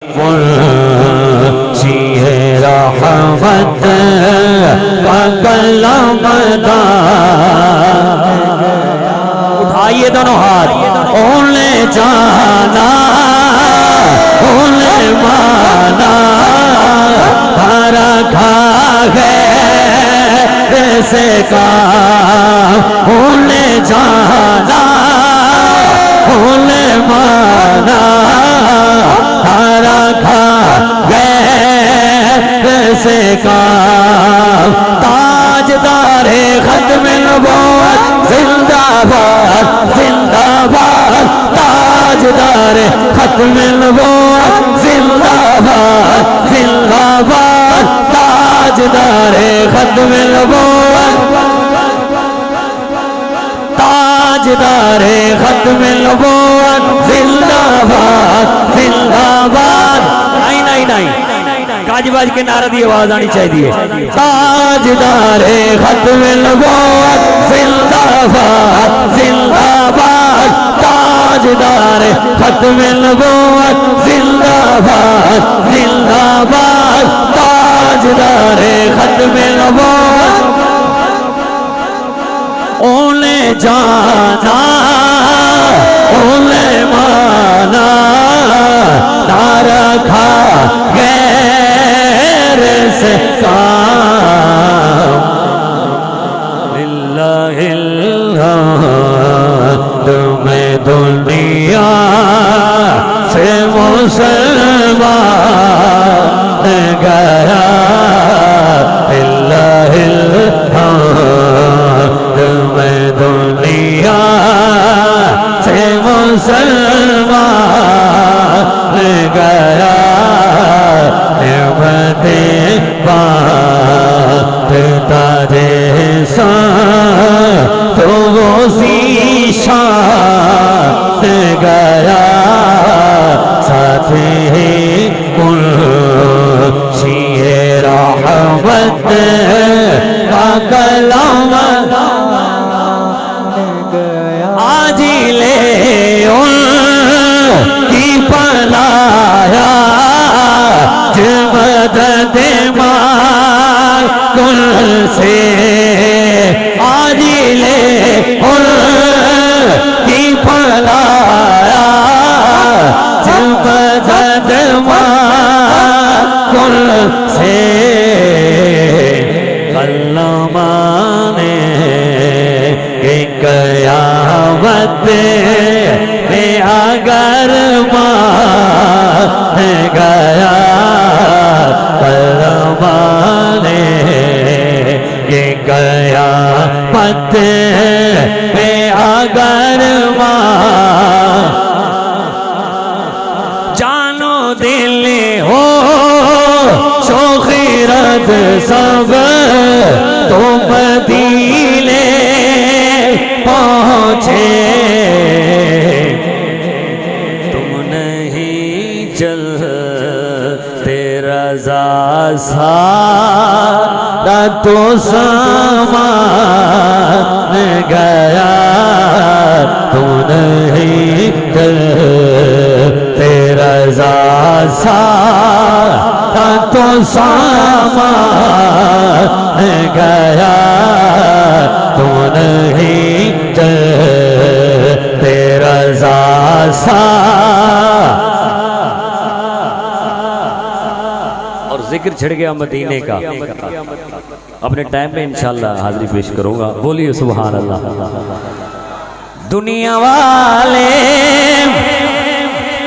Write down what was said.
منشی رحمت کا کلام دار، اٹھائیے دونوں ہاتھ، انہیں جانا انہیں مانا رکھا غیر سے کام، انہیں جانا انہیں مانا رکھا غیر سے کام، تاجدار ختم نبوت زندہ باد زندہ باد، تاجدار ختم نبوت زندہ باد زندہ باد، تاجدار ختم نبوت، تاجدار ختم نبوت زندہ باد زندہ باد۔ نہیں نہیں نہیں، کاج باج کے نعرہ دی آواز آنی چاہیے، تاجدار ختم نبوت زندہ باد زندہ باد، تاجدار ختم نبوت زندہ باد زندہ باد، تاجدار ختم نبوت، انہیں جانا انہیں مانا نہ رکھا غیر سے کام، للہ الحمد میں دنیا سے مسلمان گیا، للہ الحمد میں دنیا سے مسلمان گیا، نعمتیں بانٹتا جیسا تو وہ ذیشان گیا، ساتھی منشی رحمت کا کلام آج لے ان کی پنایا، مدد مانگ کل سے آج لے ان کی پنایا، مدد مانگ کل سے، علامہ نے قیامت میں اگر مان گیا، علامہ نے قیامت میں اگر مان، جانو دل ہو شوخیرت سب تو مدینے پہنچے، تم نہیں چلتے رضا سارا تو سامان گیا، تم نہیں چلتے رضا سارا تو سامان گیا، تم نہیں چلتے رضا اور ذکر چھڑ گیا مدینے کا، اپنے ٹائم میں انشاءاللہ حاضری پیش کروں گا، بولیے سبحان اللہ۔ دنیا والے